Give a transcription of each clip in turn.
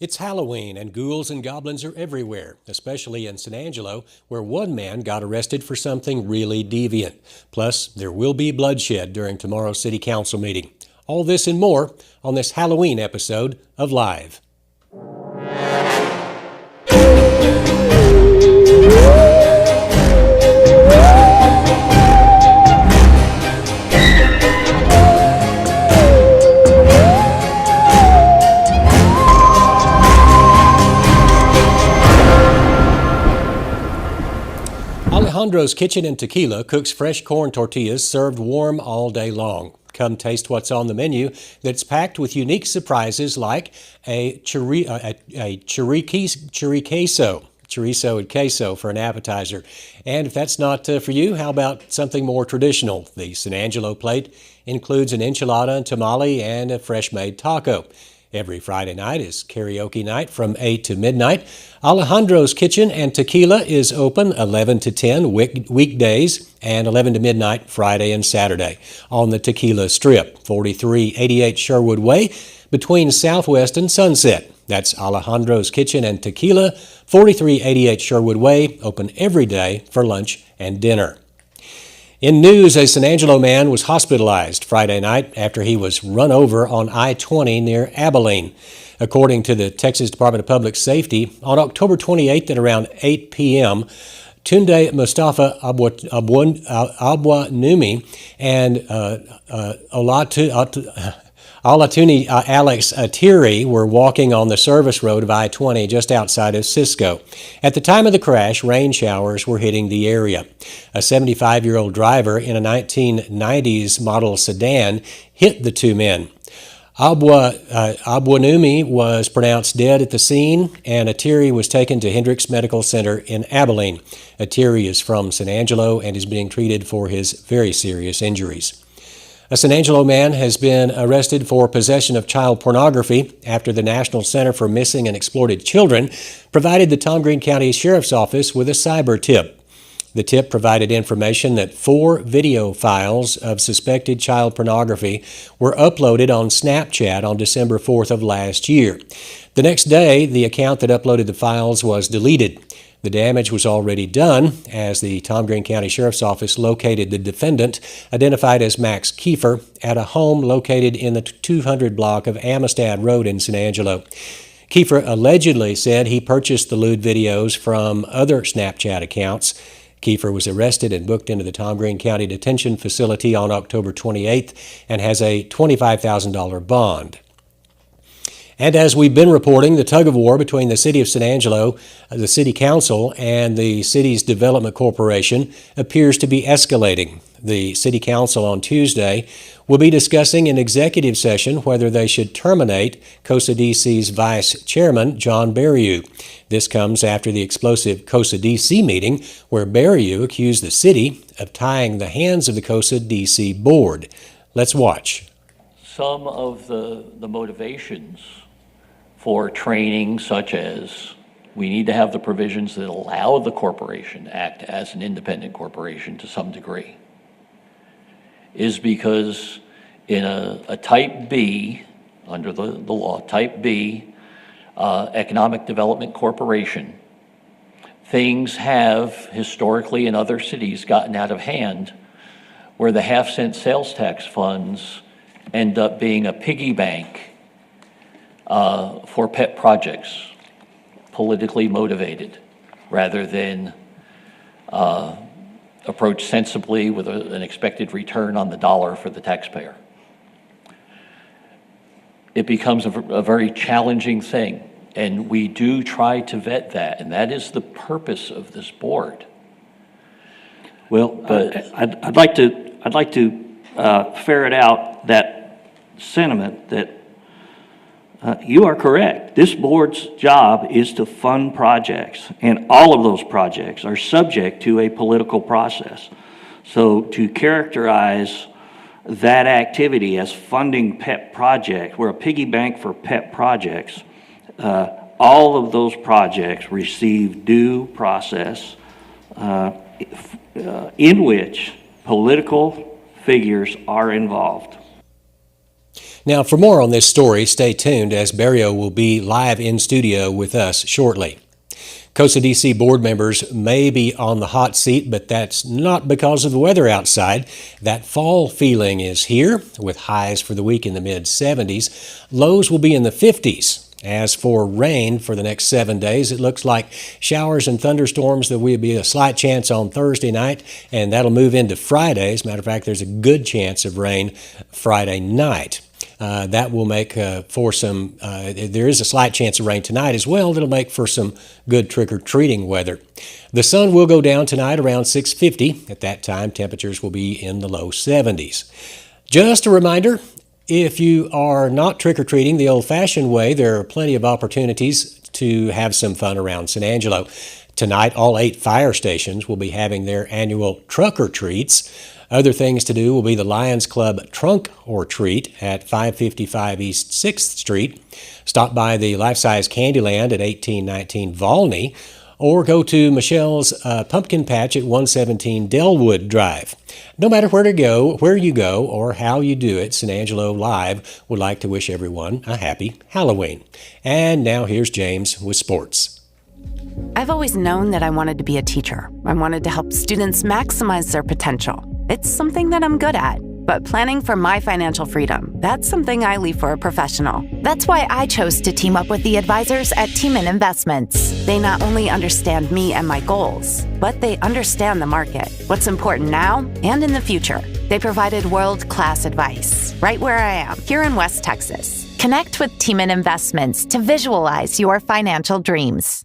It's Halloween, and ghouls and goblins are everywhere, especially in San Angelo, where one man got arrested for something really deviant. Plus, there will be bloodshed during tomorrow's City Council meeting. All this and more on this Halloween episode of Live. Alejandro's Kitchen and Tequila cooks fresh corn tortillas served warm all day long. Come taste what's on the menu that's packed with unique surprises like a chorizo and queso for an appetizer. And if that's not for you, how about something more traditional? The San Angelo plate includes an enchilada and tamale and a fresh-made taco. Every Friday night is karaoke night from 8 to midnight. Alejandro's Kitchen and Tequila is open 11 to 10 weekdays and 11 to midnight Friday and Saturday on the Tequila Strip, 4388 Sherwood Way, between Southwest and Sunset. That's Alejandro's Kitchen and Tequila, 4388 Sherwood Way, open every day for lunch and dinner. In news, a San Angelo man was hospitalized Friday night after he was run over on I-20 near Abilene. According to the Texas Department of Public Safety, on October 28th at around 8 p.m., Tunde Mustafa Abwanumi and Alatuni Alex Atiri were walking on the service road of I-20 just outside of Cisco. At the time of the crash, rain showers were hitting the area. A 75-year-old driver in a 1990s model sedan hit the two men. Abwanumi was pronounced dead at the scene, and Atiri was taken to Hendricks Medical Center in Abilene. Atiri is from San Angelo and is being treated for his very serious injuries. A San Angelo man has been arrested for possession of child pornography after the National Center for Missing and Exploited Children provided the Tom Green County Sheriff's Office with a cyber tip. The tip provided information that 4 video files of suspected child pornography were uploaded on Snapchat on December 4th of last year. The next day, the account that uploaded the files was deleted. The damage was already done as the Tom Green County Sheriff's Office located the defendant, identified as Max Kiefer, at a home located in the 200 block of Amistad Road in San Angelo. Kiefer allegedly said he purchased the lewd videos from other Snapchat accounts. Kiefer was arrested and booked into the Tom Green County Detention Facility on October 28th and has a $25,000 bond. And as we've been reporting, the tug-of-war between the City of San Angelo, the City Council, and the city's Development Corporation appears to be escalating. The City Council on Tuesday will be discussing in executive session whether they should terminate COSA DC's Vice Chairman, John Bariou. This comes after the explosive COSA DC meeting where Bariou accused the city of tying the hands of the COSA DC board. Let's watch. Some of the motivations for training, such as we need to have the provisions that allow the corporation to act as an independent corporation to some degree, is because in a Type B, under the law, Type B, economic development corporation, things have historically in other cities gotten out of hand where the half-cent sales tax funds end up being a piggy bank for pet projects, politically motivated, rather than approach sensibly with an expected return on the dollar for the taxpayer. It becomes a very challenging thing, and we do try to vet that, and that is the purpose of this board. Well, but I'd like to ferret out that sentiment that you are correct. This board's job is to fund projects, and all of those projects are subject to a political process. So to characterize that activity as funding pet projects, we're a piggy bank for pet projects. All of those projects receive due process in which political figures are involved. Now, for more on this story, stay tuned as Bariou will be live in studio with us shortly. COSA DC board members may be on the hot seat, but that's not because of the weather outside. That fall feeling is here, with highs for the week in the mid-70s. Lows will be in the 50s. As for rain for the next 7 days, it looks like showers and thunderstorms. There will be a slight chance on Thursday night, and that'll move into Friday. As a matter of fact, there's a good chance of rain Friday night. That will make for some, there is a slight chance of rain tonight as well. That'll make for some good trick-or-treating weather. The sun will go down tonight around 6:50. At that time, temperatures will be in the low 70s. Just a reminder, if you are not trick-or-treating the old-fashioned way, there are plenty of opportunities to have some fun around San Angelo. Tonight, all 8 fire stations will be having their annual truck-or-treats. Other things to do will be the Lions Club Trunk or Treat at 555 East 6th Street. Stop by the Life-Size Candyland at 1819 Volney, or go to Michelle's Pumpkin Patch at 117 Delwood Drive. No matter where you go, or how you do it, San Angelo Live would like to wish everyone a happy Halloween. And now here's James with sports. I've always known that I wanted to be a teacher. I wanted to help students maximize their potential. It's something that I'm good at. But planning for my financial freedom, that's something I leave for a professional. That's why I chose to team up with the advisors at Tiemann Investments. They not only understand me and my goals, but they understand the market, what's important now and in the future. They provided world-class advice right where I am, here in West Texas. Connect with Tiemann Investments to visualize your financial dreams.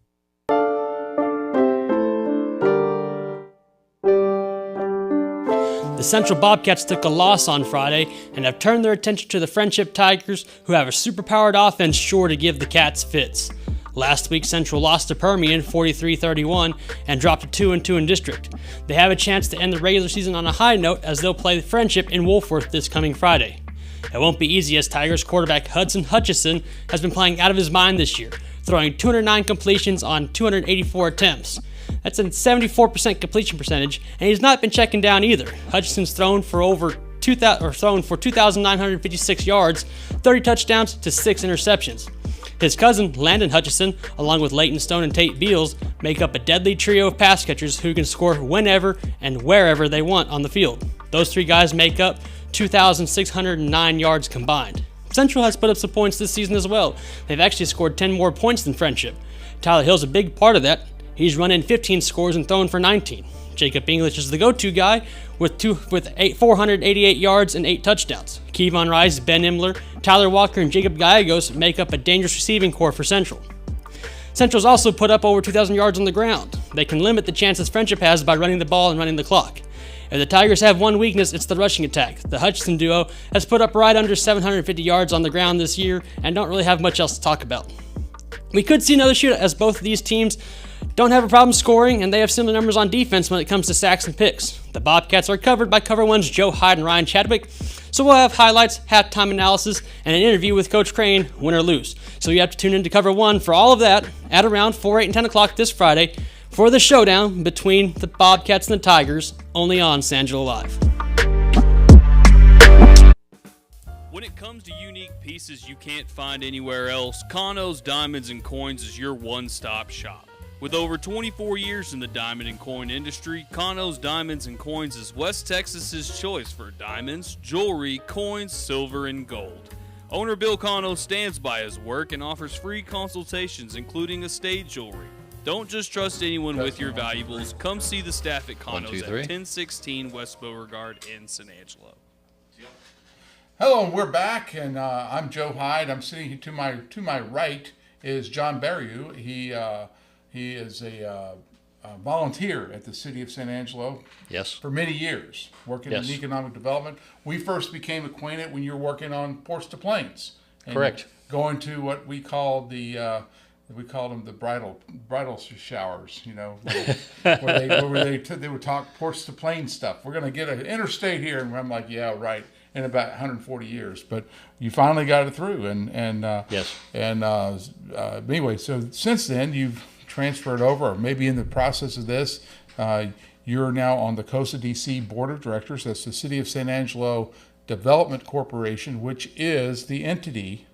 The Central Bobcats took a loss on Friday and have turned their attention to the Friendship Tigers, who have a superpowered offense sure to give the Cats fits. Last week, Central lost to Permian 43-31 and dropped to 2-2 in district. They have a chance to end the regular season on a high note as they'll play Friendship in Wolfworth this coming Friday. It won't be easy as Tigers quarterback Hudson Hutchison has been playing out of his mind this year, throwing 209 completions on 284 attempts. That's a 74% completion percentage, and he's not been checking down either. Hutchison's thrown for 2,956 yards, 30 touchdowns to 6 interceptions. His cousin, Landon Hutchison, along with Leighton Stone and Tate Beals, make up a deadly trio of pass catchers who can score whenever and wherever they want on the field. Those 3 guys make up 2,609 yards combined. Central has put up some points this season as well. They've actually scored 10 more points than Friendship. Tyler Hill's a big part of that. He's run in 15 scores and thrown for 19. Jacob English is the go-to guy with 488 yards and 8 touchdowns. Kevon Rice, Ben Imler, Tyler Walker, and Jacob Gallegos make up a dangerous receiving corps for Central. Central's also put up over 2,000 yards on the ground. They can limit the chances Friendship has by running the ball and running the clock. If the Tigers have one weakness, it's the rushing attack. The Hutchison duo has put up right under 750 yards on the ground this year and don't really have much else to talk about. We could see another shootout as both of these teams don't have a problem scoring, and they have similar numbers on defense when it comes to sacks and picks. The Bobcats are covered by Cover One's Joe Hyde and Ryan Chadwick, so we'll have highlights, halftime analysis, and an interview with Coach Crane, win or lose. So you have to tune in to Cover One for all of that at around 4, 8, and 10 o'clock this Friday for the showdown between the Bobcats and the Tigers, only on San Angelo Live. When it comes to unique pieces you can't find anywhere else, Kano's Diamonds and Coins is your one-stop shop. With over 24 years in the diamond and coin industry, Kano's Diamonds and Coins is West Texas's choice for diamonds, jewelry, coins, silver, and gold. Owner Bill Kano stands by his work and offers free consultations, including estate jewelry. Don't just trust anyone with your valuables. Come see the staff at Kano's at 1016 West Beauregard in San Angelo. Hello, and we're back, and I'm Joe Hyde. I'm sitting to my right is John Bariou. He is a volunteer at the city of San Angelo. Yes. For many years, working in economic development. We first became acquainted when you were working on Ports to Plains. Correct. Going to what we called we called them the bridal showers, you know, where they would talk Ports to Plains stuff. We're going to get an interstate here, and I'm like, yeah, right. In about 140 years, but you finally got it through, anyway. So since then, you've transferred over, or maybe in the process of this, you're now on the COSA DC Board of Directors. That's the City of San Angelo Development Corporation, which is the entity.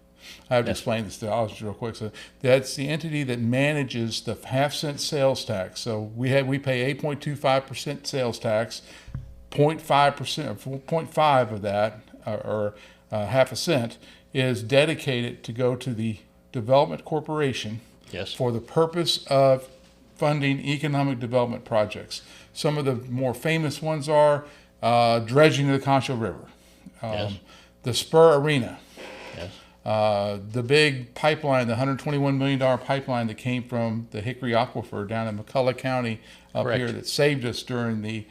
I have to explain this to Alice real quick. So that's the entity that manages the half-cent sales tax. So we pay 8.25% sales tax, 0.5% or 0.5 of that, or half a cent, is dedicated to go to the Development Corporation for the purpose of funding economic development projects. Some of the more famous ones are dredging of the Concho River, the Spur Arena, the big pipeline, the $121 million pipeline that came from the Hickory Aquifer down in McCullough County up here that saved us during the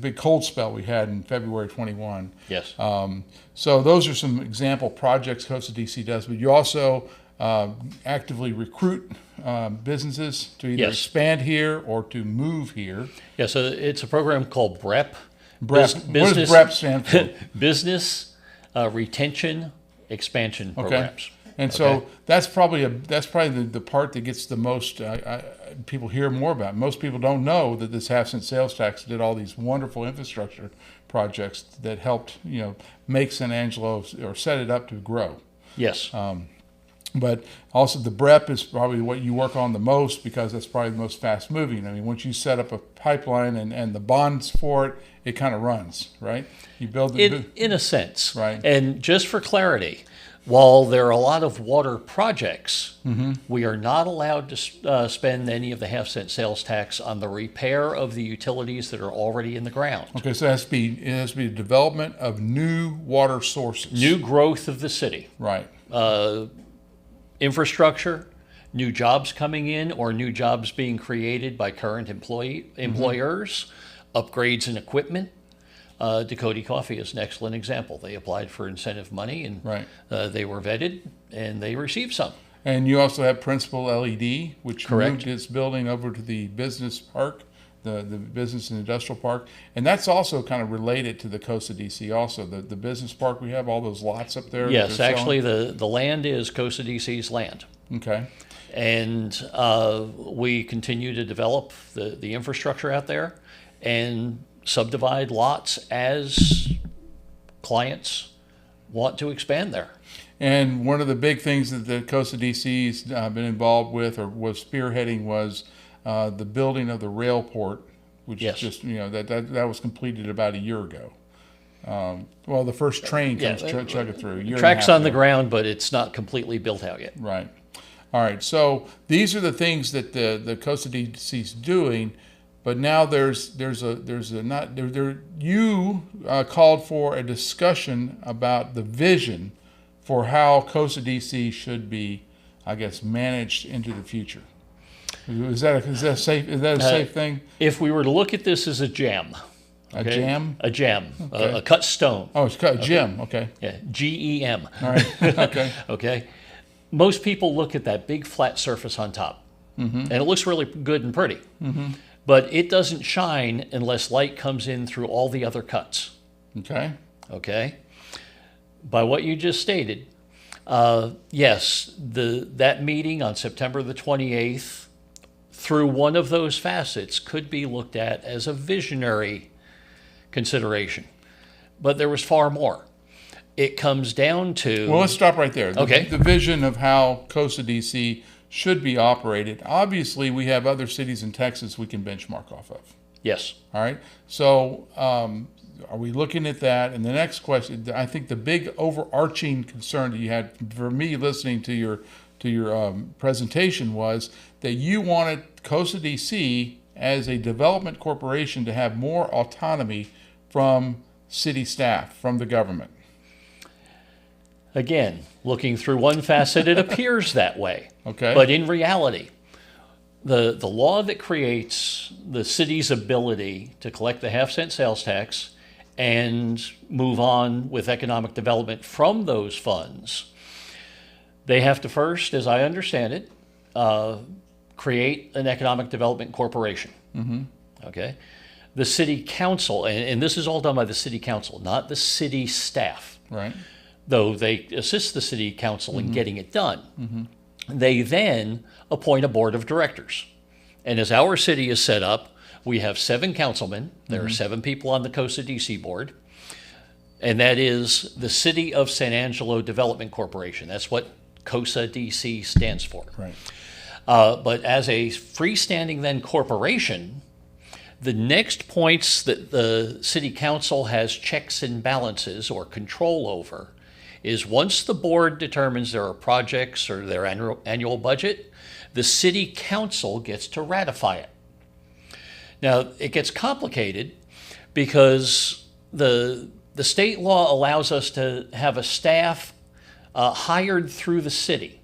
big cold spell we had in February 21. Yes. So those are some example projects Coast of DC does, but you also actively recruit businesses to either expand here or to move here. Yeah, so it's a program called BREP. What does BREP stand for? Business Retention Expansion Programs. And so that's probably the part that gets the most people hear more about. Most people don't know that this half-cent sales tax did all these wonderful infrastructure projects that helped make San Angelo or set it up to grow. Yes. But also the BREP is probably what you work on the most because that's probably the most fast moving. I mean, once you set up a pipeline and the bonds for it, it kind of runs, right? You build it in a sense. Right. And just for clarity, while there are a lot of water projects, we are not allowed to spend any of the half-cent sales tax on the repair of the utilities that are already in the ground. Okay, so it has to be development of new water sources. New growth of the city. Right. Infrastructure, new jobs coming in or new jobs being created by current employers, upgrades in equipment. Dakota Coffee is an excellent example. They applied for incentive money and they were vetted and they received some. And you also have Principal LED, which moved its building over to the business park, the business and industrial park. And that's also kind of related to the Coast of DC also. The business park, we have all those lots up there. Yes, actually the land is Coast of DC's land. Okay. And we continue to develop the infrastructure out there and subdivide lots as clients want to expand there. And one of the big things that the Coast of DC's been involved with or was spearheading was the building of the rail port, which is just, that was completed about a year ago. Well, the first train comes chugging through. Tracks on the ground, but it's not completely built out yet. Right. All right. So these are the things that the Coast of DC's doing. But now you called for a discussion about the vision for how Coast of DC should be, I guess, managed into the future. Is that a safe thing? If we were to look at this as a gem. Okay? A jam? A gem, okay. a cut stone. Oh, it's cut, gem, okay. Yeah, GEM. All right, okay. Okay. Most people look at that big flat surface on top, and it looks really good and pretty. But it doesn't shine unless light comes in through all the other cuts. Okay. Okay. By what you just stated, yes, that meeting on September the 28th, through one of those facets, could be looked at as a visionary consideration. But there was far more. It comes down to... Well, let's stop right there. Okay. The vision of how Coast of DC should be operated. Obviously, we have other cities in Texas we can benchmark off of. Yes. All right. So are we looking at that? And the next question, I think the big overarching concern that you had for me listening to your presentation was that you wanted Coast of DC as a development corporation to have more autonomy from city staff, from the government. Again, looking through one facet, it appears that way. Okay. But in reality, the law that creates the city's ability to collect the half-cent sales tax and move on with economic development from those funds, they have to first, as I understand it, create an economic development corporation. Okay. The city council, and this is all done by the city council, not the city staff. Right. Though they assist the city council in getting it done. They then appoint a board of directors. And as our city is set up, we have 7 councilmen. There are 7 people on the Coast of DC board. and that is the City of San Angelo Development Corporation. That's what COSA DC stands for. Right. But as a freestanding then corporation, the next points that the city council has checks and balances or control over is once the board determines there are projects or their annual budget, the city council gets to ratify it. Now, it gets complicated because the state law allows us to have a staff hired through the city.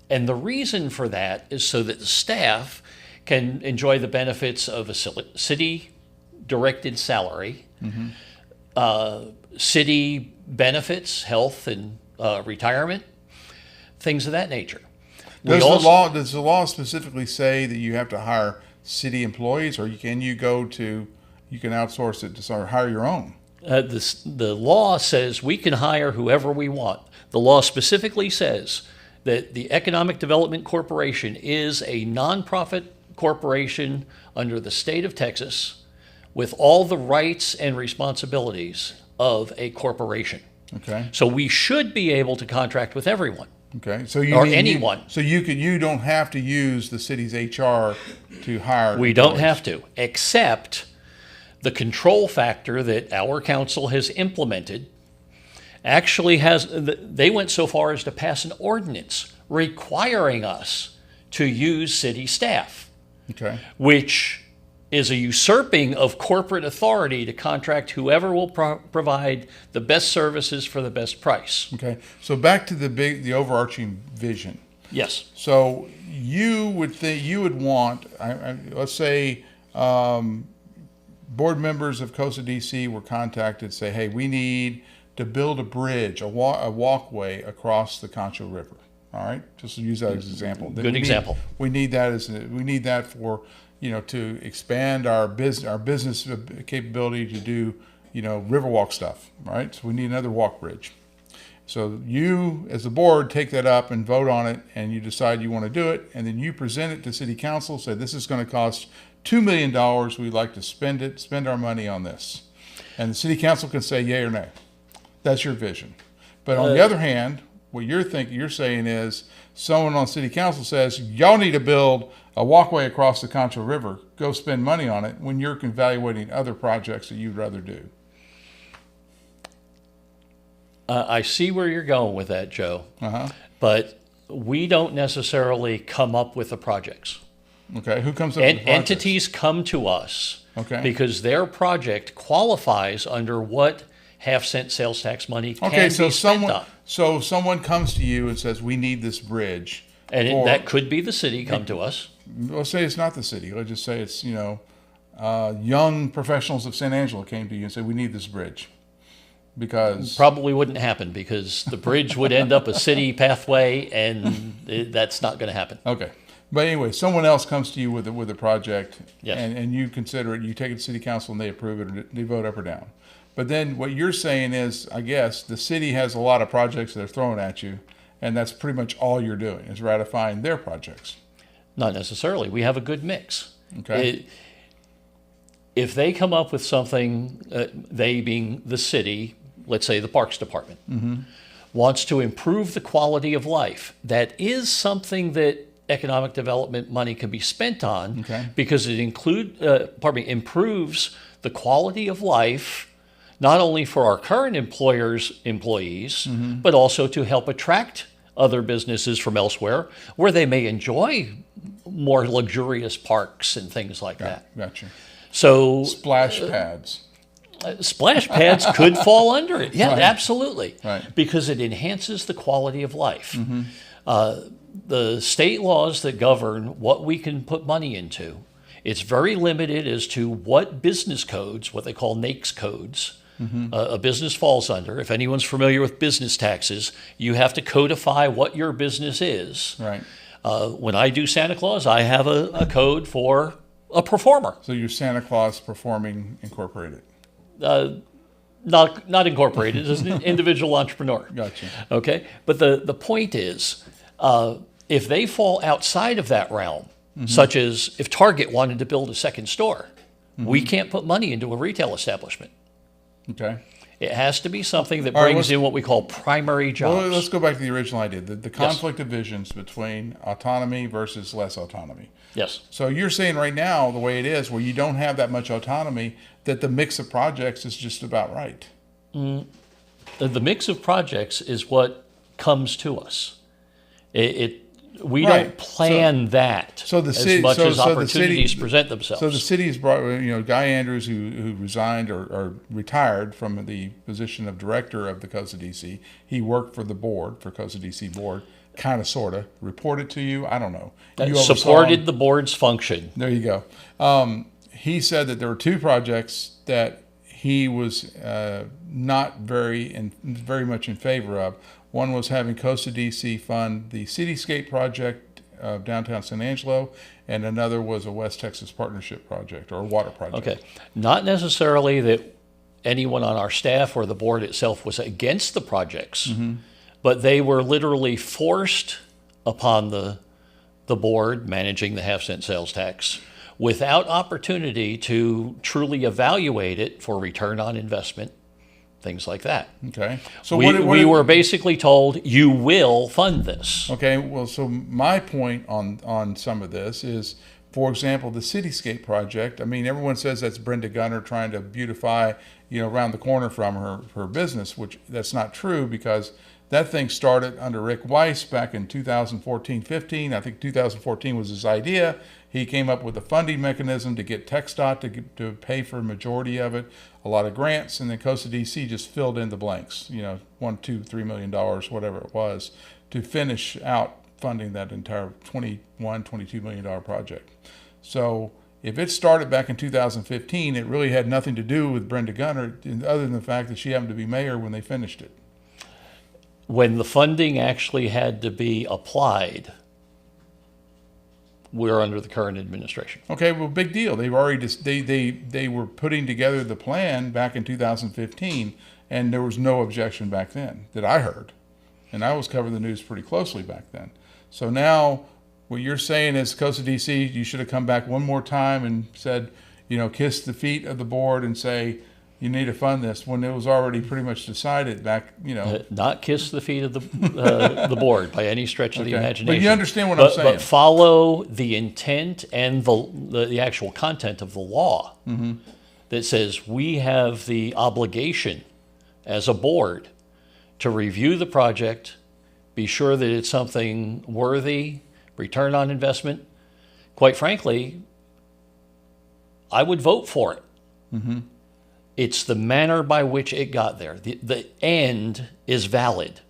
And the reason for that is so that the staff can enjoy the benefits of a city-directed salary, city benefits, health and retirement, things of that nature. Does the law specifically say that you have to hire city employees, or can you outsource it to hire your own? The law says we can hire whoever we want. The law specifically says that the Economic Development Corporation is a nonprofit corporation under the state of Texas with all the rights and responsibilities of a corporation. Okay. So we should be able to contract with everyone. Okay. So anyone. You don't have to use the city's HR to hire. We don't have to, except the control factor that our council has implemented actually they went so far as to pass an ordinance requiring us to use city staff. Okay. Which is a usurping of corporate authority to contract whoever will provide the best services for the best price. Okay. So back to the overarching vision. Yes. So you would want, let's say, board members of COSA DC were contacted, say, hey, we need to build a bridge, a walkway across the Concho River. All right, just to use that as an example. Good example. We need that for to expand our business capability to do Riverwalk stuff. Right, so we need another walk bridge. So you, as the board, take that up and vote on it, and you decide you want to do it, and then you present it to City Council. Say this is going to cost $2 million. We'd like to spend our money on this, and the City Council can say yay or nay. That's your vision. But on the other hand, what you're saying is someone on City Council says, y'all need to build a walkway across the Concho River. Go spend money on it when you're evaluating other projects that you'd rather do. I see where you're going with that, Joe. Uh-huh. But we don't necessarily come up with the projects. Okay. Who comes up with the projects? Entities come to us because their project qualifies under what half-cent sales tax money can be spent on. So someone comes to you and says, we need this bridge. And that could be the city come to us. Let's say it's not the city. Let's just say it's, young professionals of San Angelo came to you and said, we need this bridge. Because probably wouldn't happen because the bridge would end up a city pathway and that's not going to happen. Okay. But anyway, someone else comes to you with a project and you consider it, you take it to City Council and they approve it or they vote up or down. But then what you're saying is, I guess, the city has a lot of projects they're throwing at you, and that's pretty much all you're doing is ratifying their projects. Not necessarily. We have a good mix. Okay. If they come up with something, they being the city, let's say the Parks Department, wants to improve the quality of life, that is something that economic development money can be spent on because it improves the quality of life not only for our current employees, but also to help attract other businesses from elsewhere where they may enjoy more luxurious parks and things like that. Gotcha. So splash pads. Splash pads could fall under it. Yeah, absolutely. Right. Because it enhances the quality of life. The state laws that govern what we can put money into, it's very limited as to what business codes, what they call NAICS codes, a business falls under. If anyone's familiar with business taxes, you have to codify what your business is. Right. When I do Santa Claus, I have a code for a performer. So you're Santa Claus Performing Incorporated. Not incorporated, as an individual entrepreneur. Gotcha. Okay, but the point is, if they fall outside of that realm, such as if Target wanted to build a second store, we can't put money into a retail establishment. Okay. It has to be something that All right, brings let's- in what we call primary jobs. Well, let's go back to the original idea, the conflict of visions between autonomy versus less autonomy. Yes. So you're saying right now, the way it is, where you don't have that much autonomy, that the mix of projects is just about right. The mix of projects is what comes to us. We Right. don't plan that So the as city, much so, as so the opportunities city, present themselves. So the city's brought, Guy Andrews, who resigned or retired from the position of director of the Costa DC. He worked for the board, for Costa DC board, kind of, sort of, reported to you. I don't know. You oversaw supported him. the board's function. There you go. He said that there were two projects that he was not very much in favor of. One was having Costa DC fund the Cityscape project of downtown San Angelo, and another was a West Texas Partnership project, or a water project. Okay. Not necessarily that anyone on our staff or the board itself was against the projects, but they were literally forced upon the board managing the half-cent sales tax without opportunity to truly evaluate it for return on investment, things like that. Okay. So We were basically told, you will fund this. Okay, well, so my point on some of this is, for example, the Cityscape project. I mean, everyone says that's Brenda Gunter trying to beautify, around the corner from her business, which that's not true, because that thing started under Rick Weiss back in 2014-15. I think 2014 was his idea. He came up with a funding mechanism to get TxDOT to pay for a majority of it, a lot of grants, and then Costa DC just filled in the blanks, $1, $2, $3 million, whatever it was, to finish out funding that entire $22 million project. So if it started back in 2015, it really had nothing to do with Brenda Gunter, other than the fact that she happened to be mayor when they finished it. When the funding actually had to be applied, we're under the current administration. Okay, well, big deal. They've already they were putting together the plan back in 2015, and there was no objection back then that I heard, and I was covering the news pretty closely back then. So now, what you're saying is, Costa DC, you should have come back one more time and said, kiss the feet of the board and say, you need to fund this, when it was already pretty much decided back, Not kiss the feet of the board by any stretch of the Okay. imagination. But you understand what I'm saying. But follow the intent and the actual content of the law that says we have the obligation as a board to review the project, be sure that it's something worthy, return on investment. Quite frankly, I would vote for it. It's the manner by which it got there. The end is valid.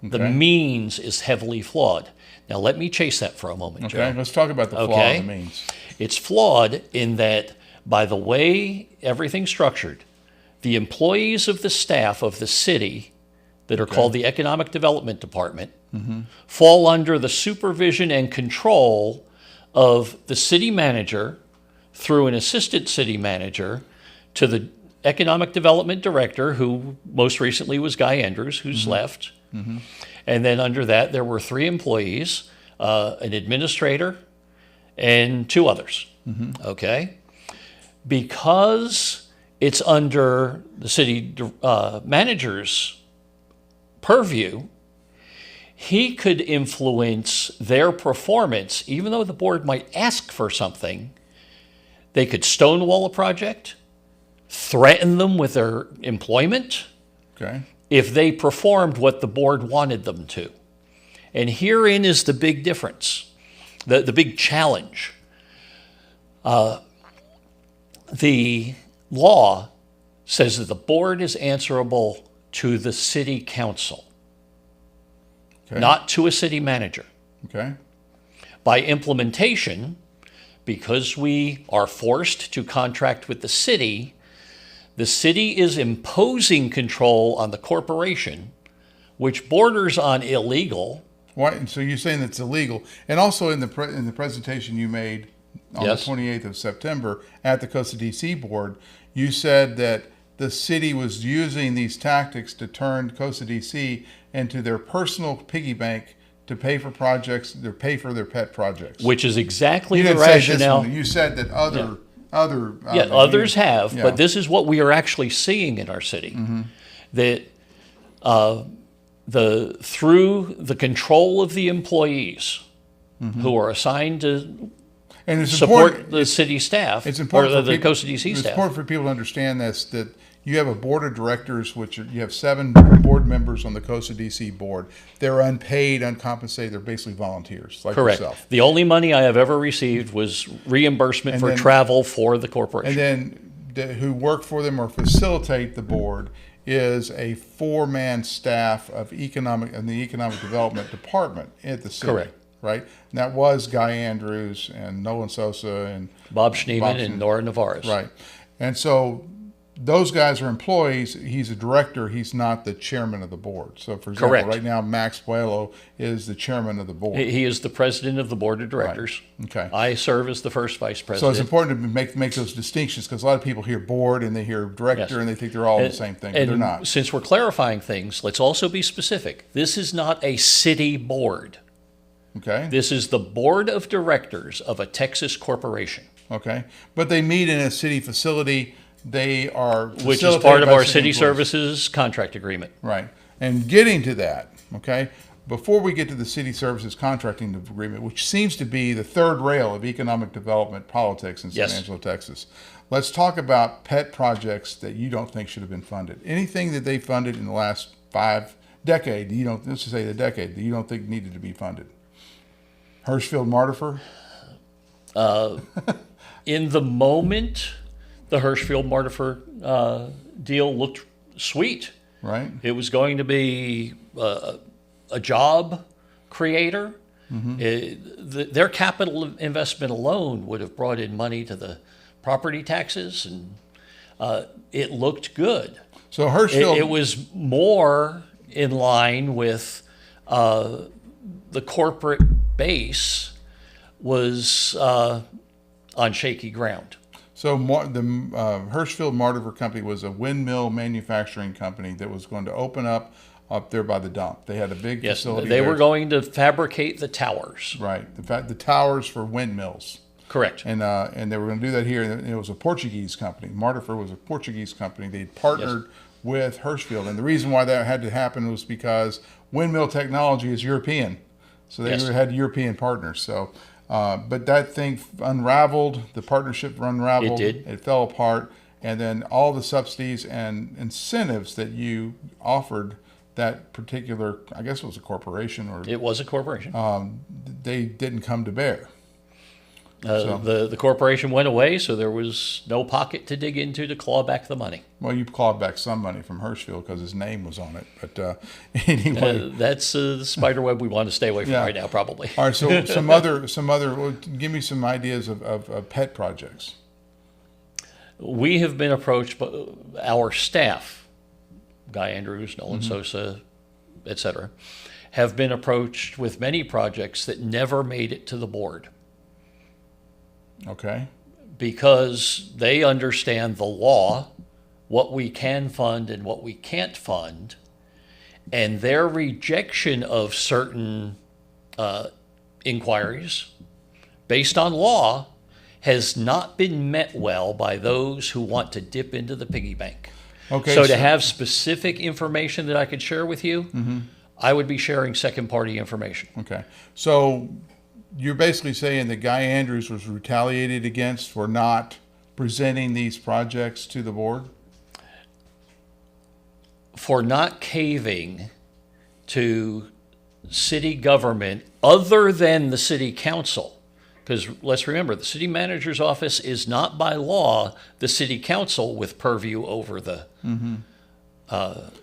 The Okay. means is heavily flawed. Now, let me chase that for a moment, Okay, Joe. let's talk about the flaw Okay. of the means. It's flawed in that, by the way everything's structured, the employees of the staff of the city that are called the Economic Development Department fall under the supervision and control of the city manager through an assistant city manager to the Economic Development Director, who most recently was Guy Andrews, who's left. And then under that, there were 3 employees, an administrator, and 2 others. Okay? Because it's under the city manager's purview, he could influence their performance, even though the board might ask for something. They could stonewall a project, threaten them with their employment Okay. if they performed what the board wanted them to. And herein is the big difference, the big challenge. The law says that the board is answerable to the city council, Okay. not to a city manager. Okay. By implementation, because we are forced to contract with the city is imposing control on the corporation, which borders on illegal. Why? So you're saying it's illegal, and also in the presentation you made on Yes. the 28th of September at the Costa DC board, you said that the city was using these tactics to turn Costa DC into their personal piggy bank to pay for projects, to pay for their pet projects. Which is exactly You the didn't say this rationale. one. You said that others Others have, yeah. but this is what we are actually seeing in our city. that through the control of the employees who are assigned to And it's support important. the city staff, It's important or for the people, Costa DC It's staff. important for people to understand this, that you have a board of directors, you have 7 board members on the Costa DC board. They're unpaid, uncompensated. They're basically volunteers, like Correct. yourself. The only money I have ever received was reimbursement And for then- travel for the corporation. And then who work for them or facilitate the board is a 4-man staff of the economic development department at the city. Correct. Right? And that was Guy Andrews and Nolan Sosa and Bob Schneeman and Nora Navarez. Right. And so those guys are employees. He's a director. He's not the chairman of the board. So, for example, Correct. right now, Max Buelo is the chairman of the board. He is the president of the board of directors. Okay. I serve as the first vice So president. it's important to make those distinctions, because a lot of people hear board and they hear director Yes. and they think they're all the same thing. But And they're not. since we're clarifying things, let's also be specific. This is not a city board. Okay. This is the board of directors of a Texas corporation, Okay. But they meet in a city facility. They are which is facilitated part of by our city employees. services contract agreement. Right. And getting to that, okay, before we get to the city services contracting agreement, which seems to be the third rail of economic development politics in San Yes. Angelo, Texas, let's talk about pet projects that you don't think should have been funded. Anything that they funded in the last decade, let's just say the decade, that you don't think needed to be funded. Hirschfield Martifer? In the moment, the Hirschfield Martifer deal looked sweet. Right. It was going to be a job creator. Their capital investment alone would have brought in money to the property taxes, and it looked good. So Hirschfield... It was more in line with the corporate base was on shaky ground. So the Hirschfield Martifer Company was a windmill manufacturing company that was going to open up there by the dump. They had a big Yes, facility they there. were going to fabricate the towers. Right. The towers for windmills. Correct. And they were going to do that here. And it was a Portuguese company. Martifer was a Portuguese company. They partnered with Hirschfield. And the reason why that had to happen was because windmill technology is European. So they had European partners. So, but that thing unraveled. The partnership unraveled. It did. It fell apart. And then all the subsidies and incentives that you offered that particular, I guess it was a corporation, or It was a corporation. they didn't come to bear. The corporation went away, so there was no pocket to dig into to claw back the money. Well, you clawed back some money from Hirschfield because his name was on it. But anyway, That's the spider web we want to stay away from right now, probably. all right. So some other. Well, give me some ideas of pet projects. We have been approached by our staff, Guy Andrews, Nolan Sosa, et cetera, have been approached with many projects that never made it to the board Okay. because they understand the law, what we can fund and what we can't fund, and their rejection of certain inquiries based on law has not been met well by those who want to dip into the piggy bank. Okay. So to have specific information that I could share with you, I would be sharing second-party information. Okay. So you're basically saying that Guy Andrews was retaliated against for not presenting these projects to the board? For not caving to city government other than the city council. Because let's remember, the city manager's office is not by law the city council with purview over the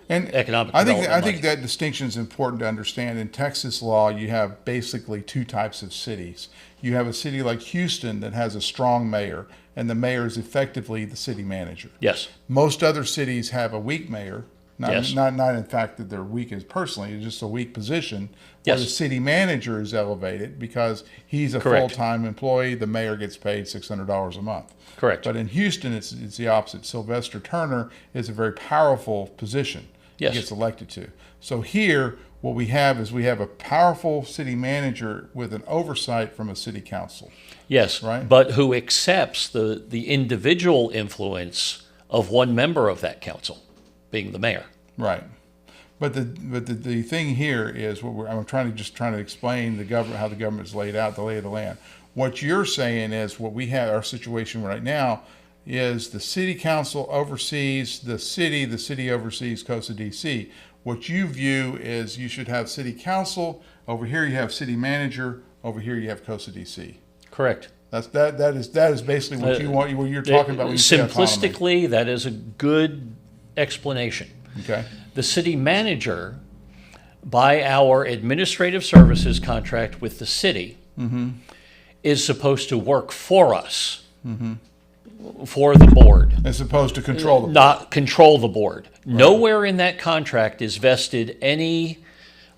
economic I development think money. that distinction is important to understand. In Texas law, you have basically two types of cities. You have a city like Houston that has a strong mayor, and the mayor is effectively the city manager. Yes. Most other cities have a weak mayor. Not, Yes. not in fact that they're weak as personally, it's just a weak position where Yes. the city manager is elevated because he's a Correct. full-time employee. The mayor gets paid $600 a month. Correct. But in Houston, it's the opposite. Sylvester Turner is a very powerful position. Yes. He gets elected to. So here, what we have is we have a powerful city manager with an oversight from a city council. Yes, Right. but who accepts the individual influence of one member of that council, being the mayor. Right. But the thing here is I'm trying to explain the government, how the government's laid out, the lay of the land. What you're saying is what we have, our situation right now is the city council oversees the city oversees Costa DC. What you view is you should have city council, over here you have city manager, over here you have Costa DC. Correct. That is basically what you want, what you're talking about when you say autonomy. Simplistically, that is a good explanation. Okay. The city manager, by our administrative services contract with the city, is supposed to work for us, for the board. As opposed to control the board. Not control the board. Right. Nowhere in that contract is vested any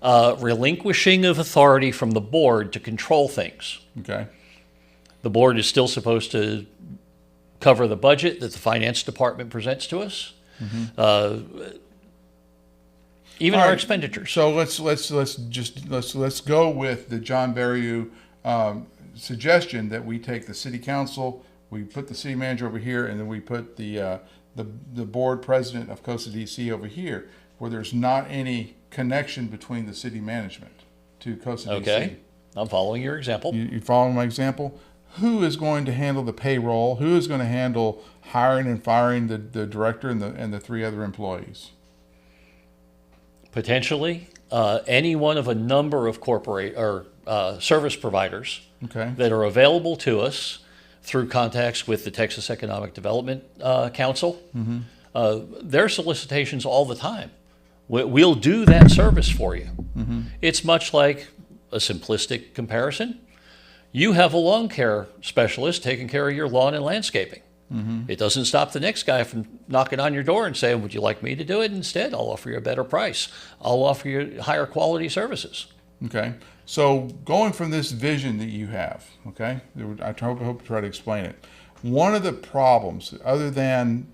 relinquishing of authority from the board to control things. Okay. The board is still supposed to cover the budget that the finance department presents to us. Even our expenditures. So let's go with the John Bariou suggestion that we take the city council, we put the city manager over here, and then we put the board president of Costa DC over here, where there's not any connection between the city management to Costa DC. Okay, I'm following your example. You following my example? Who is going to handle the payroll? Who is going to handle hiring and firing the director and the 3 other employees? Potentially, any one of a number of service providers that are available to us through contacts with the Texas Economic Development Council. Their solicitations all the time. We'll do that service for you. It's much like a simplistic comparison. You have a lawn care specialist taking care of your lawn and landscaping. It doesn't stop the next guy from knocking on your door and saying, would you like me to do it instead? I'll offer you a better price. I'll offer you higher quality services. Okay. So going from this vision that you have, okay, I hope to try to explain it. One of the problems, other than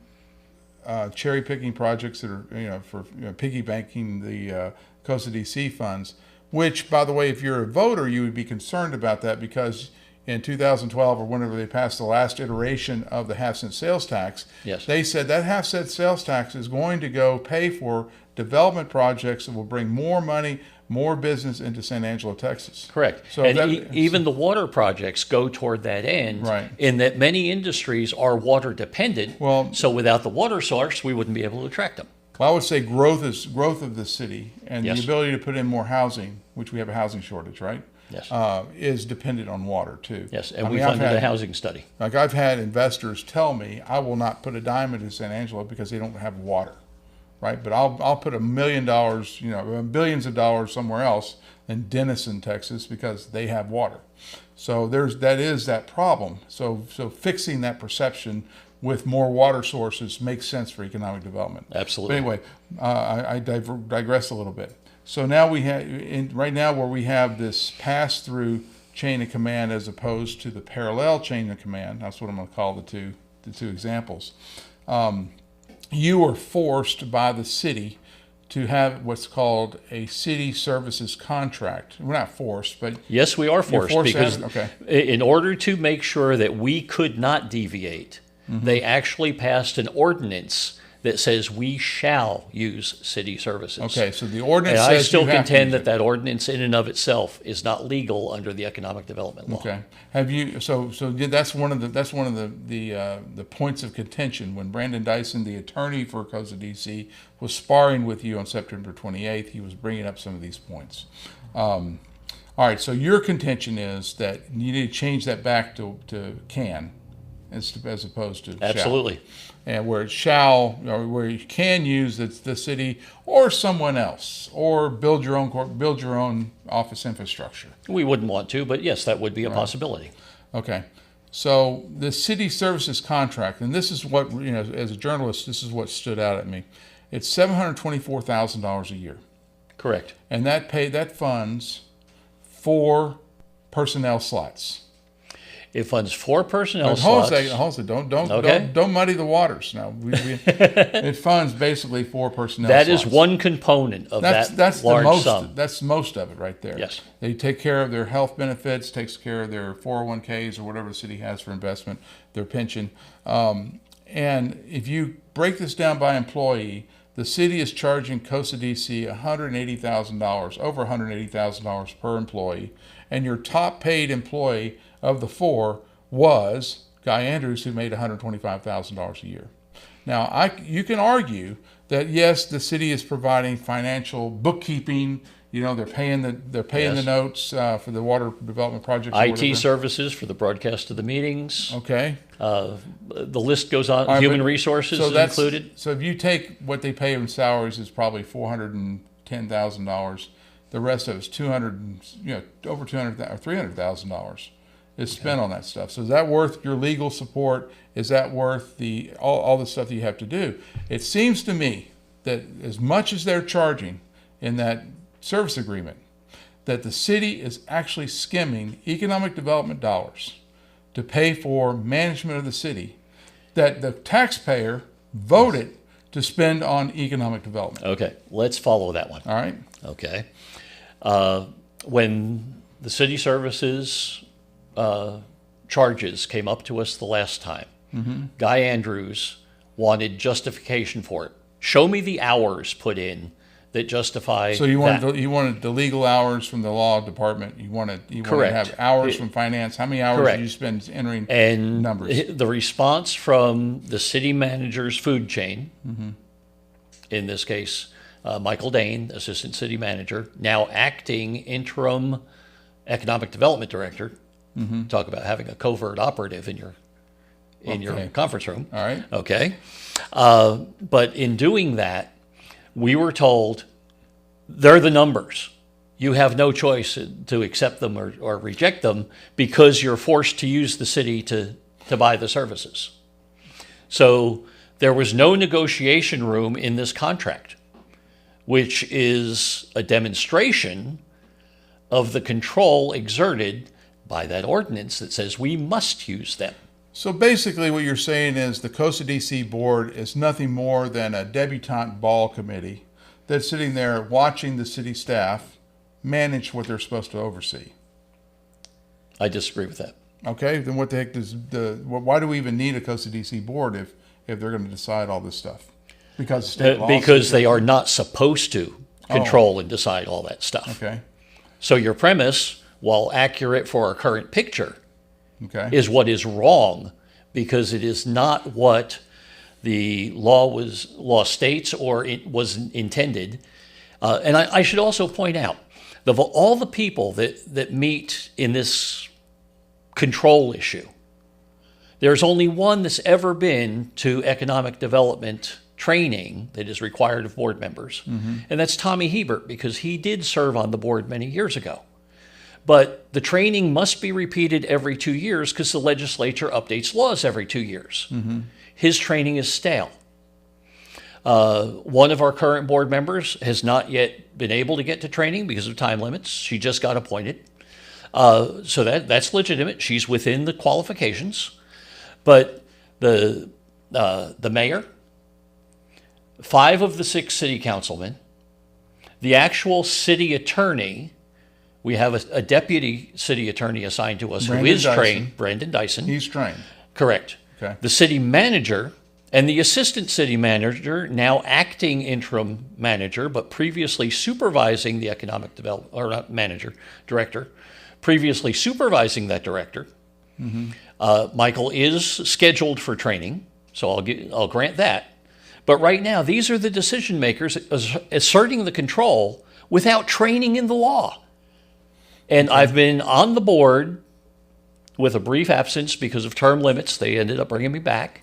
cherry picking projects that are, for piggy banking the Costa DC funds, which, by the way, if you're a voter, you would be concerned about that because in 2012 or whenever they passed the last iteration of the half-cent sales tax, they said that half-cent sales tax is going to go pay for development projects that will bring more money, more business into San Angelo, Texas. Correct. So and even the water projects go toward that end, in that many industries are water dependent. Well, so without the water source, we wouldn't be able to attract them. Well, I would say growth of the city and the ability to put in more housing, which we have a housing shortage, right? Yes. Is dependent on water too. Yes, and we funded a housing study. Like I've had investors tell me, I will not put a dime into San Angelo because they don't have water, right? But I'll put $1 million, billions of dollars somewhere else in Denison, Texas, because they have water. So that is that problem. So fixing that perception with more water sources makes sense for economic development. Absolutely. But anyway, I digress a little bit. So now we have, right now where we have this pass-through chain of command as opposed to the parallel chain of command, that's what I'm going to call the two examples. You are forced by the city to have what's called a city services contract. We're not forced, but... Yes, we are forced because in order to make sure that we could not deviate, they actually passed an ordinance that says we shall use city services. Okay, so the ordinance says I still contend that ordinance in and of itself is not legal under the economic development law. Okay. Have you so that's one of the points of contention when Brandon Dyson, the attorney for Costa DC, was sparring with you on September 28th. He was bringing up some of these points. All right, so your contention is that you need to change that back to can as opposed to absolutely. Shall. And where it shall, or where you can use the city or someone else, or build your own office infrastructure. We wouldn't want to, but yes, that would be a possibility. Okay, so the city services contract, and this is what as a journalist, this is what stood out at me. It's $724,000 a year. Correct. And that funds 4 personnel slots. It funds 4 personnel slots. Hold on. Don't muddy the waters. Now, it funds basically 4 personnel slots. That is one component of that large sum. That's most of it right there. Yes. They take care of their health benefits, takes care of their 401ks or whatever the city has for investment, their pension. And if you break this down by employee, the city is charging Costa DC $180,000, over $180,000 per employee, and your top paid employee of the four was Guy Andrews, who made $125,000 a year. Now, you can argue that yes, the city is providing financial bookkeeping. You know, they're paying the notes for the water development projects. IT services for the broadcast of the meetings. Okay. The list goes on. Right, Human resources is included. So if you take what they pay in salaries is probably $410,000. The rest of it's over $200,000 or $300,000 is spent on that stuff. So is that worth your legal support? Is that worth all the stuff that you have to do? It seems to me that as much as they're charging in that service agreement, that the city is actually skimming economic development dollars to pay for management of the city that the taxpayer voted to spend on economic development. Okay, let's follow that one. All right. Okay. When the city services charges came up to us the last time, Guy Andrews wanted justification for it. Show me the hours put in that justify. So you wanted the legal hours from the law department. You wanted to have hours from finance. How many hours did you spend entering numbers? The response from the city manager's food chain, in this case, Michael Dane, assistant city manager, now acting interim economic development director. Talk about having a covert operative in your conference room. All right. Okay. But in doing that, we were told they're the numbers. You have no choice to accept them or reject them because you're forced to use the city to buy the services. So there was no negotiation room in this contract, which is a demonstration of the control exerted by that ordinance that says we must use them. So basically what you're saying is the Costa DC board is nothing more than a debutante ball committee that's sitting there watching the city staff manage what they're supposed to oversee. I disagree with that. Okay, then what the heck why do we even need a Costa DC board if they're going to decide all this stuff? Because state law because they are not supposed to control and decide all that stuff. Okay. So your premise, while accurate for our current picture, is what is wrong, because it is not what the law states or it was intended. And I should also point out, of all the people that meet in this control issue, there's only one that's ever been to economic development training that is required of board members, and that's Tommy Hebert, because he did serve on the board many years ago. But the training must be repeated every 2 years because the legislature updates laws every 2 years. His training is stale. One of our current board members has not yet been able to get to training because of time limits. She just got appointed. So that's legitimate. She's within the qualifications. But the mayor, 5 of the 6 city councilmen, the actual city attorney. We have a deputy city attorney assigned to us who is trained, Brandon Dyson. He's trained. Correct. Okay. The city manager and the assistant city manager, now acting interim manager, but previously supervising the economic development, or not manager, director, previously supervising that director. Michael is scheduled for training, so I'll grant that. But right now, these are the decision makers asserting the control without training in the law. And I've been on the board with a brief absence because of term limits. They ended up bringing me back.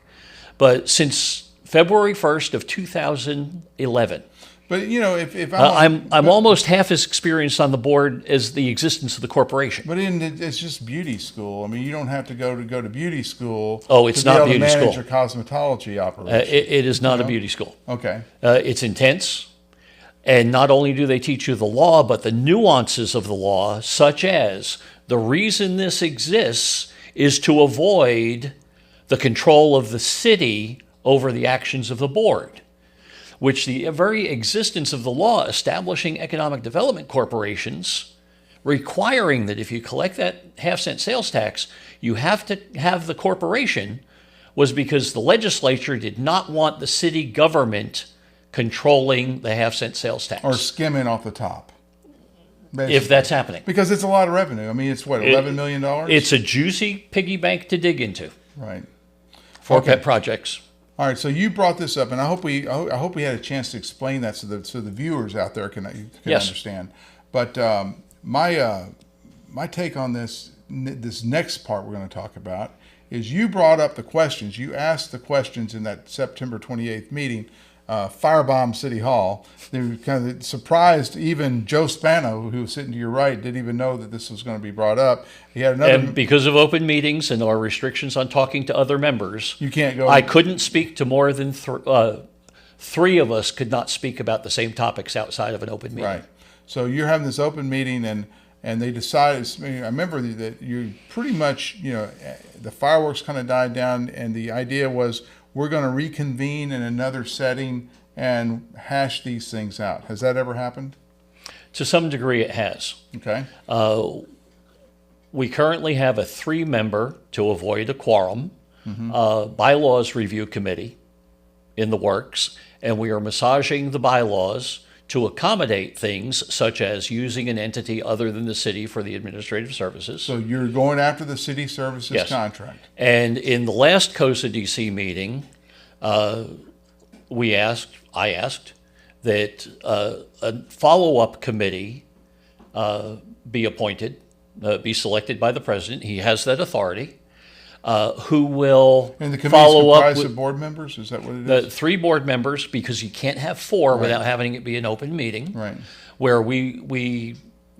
But since February 1st of 2011. But, if I'm almost half as experienced on the board as the existence of the corporation. But it's just beauty school. I mean, you don't have to go to beauty school. Oh, it's not beauty school. To manage your cosmetology operation. It is not a beauty school. Okay. It's intense. And not only do they teach you the law, but the nuances of the law, such as the reason this exists is to avoid the control of the city over the actions of the board, which the very existence of the law establishing economic development corporations, requiring that if you collect that half-cent sales tax, you have to have the corporation, was because the legislature did not want the city government controlling the half-cent sales tax. Or skimming off the top. Basically. If that's happening. Because it's a lot of revenue. I mean, it's what, $11 million? It's a juicy piggy bank to dig into Right. for Okay. pet projects. All right, so you brought this up, and I hope we had a chance to explain that so the viewers out there can Yes. understand. But my take on this next part we're going to talk about is you brought up the questions. You asked the questions in that September 28th meeting, Firebomb City Hall. They were kind of surprised. Even Joe Spano, who was sitting to your right, didn't even know that this was going to be brought up. He had another. And because of open meetings and our restrictions on talking to other members, You can't go. I couldn't speak to more than three of us could not speak about the same topics outside of an open meeting. Right. So you're having this open meeting, and they decided. I remember that you pretty much, the fireworks kind of died down, and the idea was we're going to reconvene in another setting and hash these things out. Has that ever happened? To some degree, it has. Okay. We currently have a 3-member, to avoid a quorum, bylaws review committee in the works, and we are massaging the bylaws to accommodate things such as using an entity other than the city for the administrative services. So you're going after the city services Yes. contract. And in the last COSA DC meeting, I asked that a follow-up committee be appointed, be selected by the president. He has that authority. Who will And the committee's follow up comprised with of board members? Is that what it the is? 3 board members, because you can't have 4 without having it be an open meeting. Right. Where we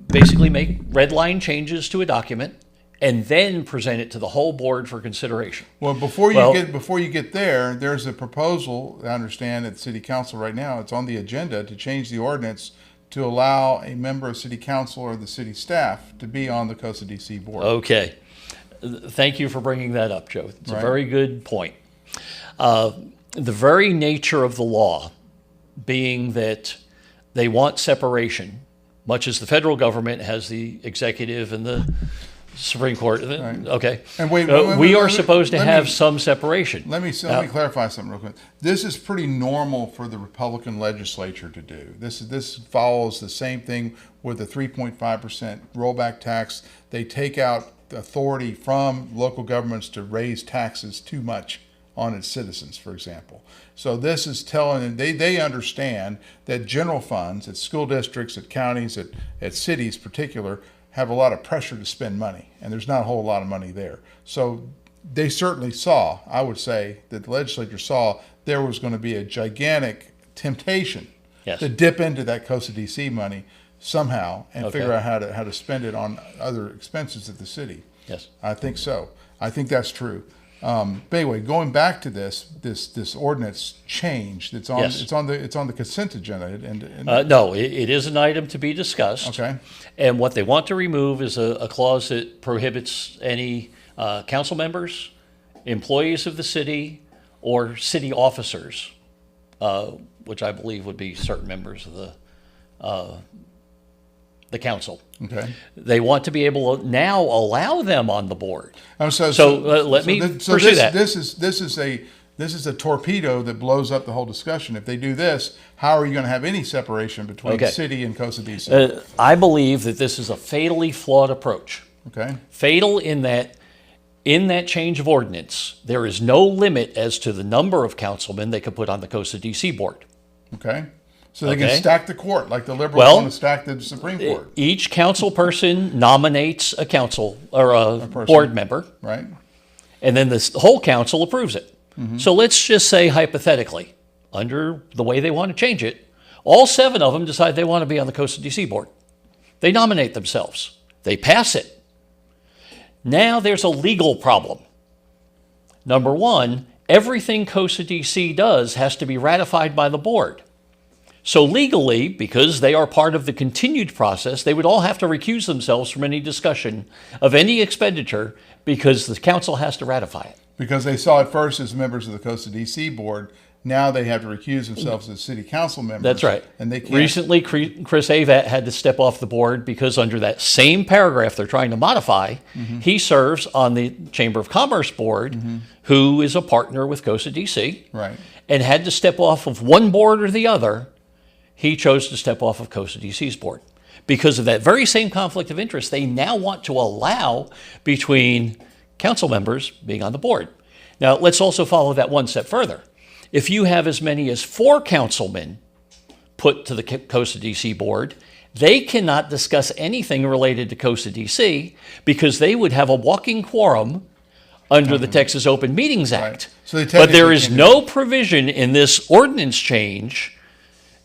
basically make red line changes to a document and then present it to the whole board for consideration. Well, before you get there, there's a proposal, I understand, at City Council right now. It's on the agenda to change the ordinance to allow a member of City Council or the city staff to be on the COSA DC board. Okay. Thank you for bringing that up, Joe. It's Right. a very good point. The very nature of the law being that they want separation, much as the federal government has the executive and the Supreme Court. Okay. And wait, we are let me- supposed to let have me- some separation. Let me clarify something real quick. This is pretty normal for the Republican legislature to do. This follows the same thing with the 3.5% rollback tax. They take out the authority from local governments to raise taxes too much on its citizens, for example. So this is telling them they understand that general funds at school districts, at counties, at cities in particular, have a lot of pressure to spend money, and there's not a whole lot of money there. So they certainly saw, I would say, that the legislature saw there was going to be a gigantic temptation Yes. to dip into that COSA DC money somehow and Okay. figure out how to spend it on other expenses of the city. Yes. I think so. I think that's true. But anyway, going back to this ordinance change that's on Yes. it's on the consent agenda and No, it is an item to be discussed. Okay. And what they want to remove is a clause that prohibits any council members, employees of the city, or city officers, which I believe would be certain members of the council. okay. They want to be able to now allow them on the board. So let me pursue that. This is a torpedo that blows up the whole discussion. If they do this, how are you going to have any separation between Okay. city and COSA DC? I believe that this is a fatally flawed approach. Okay. Fatal in that change of ordinance, there is no limit as to the number of councilmen they could put on the COSA DC board. Okay. So they can Okay. stack the court like the liberals Well, want to stack the Supreme Court, Each council person nominates a council or a person. board member, right? and then the whole council approves it. So let's just say hypothetically, under the way they want to change it, all 7 of them decide they want to be on the COSA DC board. They nominate themselves. They pass it. Now there's a legal problem. Number 1, everything COSA DC does has to be ratified by the board. So legally, because they are part of the continued process, they would all have to recuse themselves from any discussion of any expenditure because the council has to ratify it. Because they saw it first as members of the COSA DC board, Now they have to recuse themselves as city council members. That's right. And they can't. Recently, Chris Avat had to step off the board because under that same paragraph they're trying to modify, he serves on the Chamber of Commerce board, who is a partner with COSA DC, Right. and had to step off of one board or the other. He chose to step off of COSA DC's board. Because of that very same conflict of interest, they now want to allow between council members being on the board. Now, let's also follow that one step further. If you have as many as 4 councilmen put to the COSA DC board, they cannot discuss anything related to COSA DC because they would have a walking quorum under the Texas Open Meetings Act. Right. So they but there technically is can no provision in this ordinance change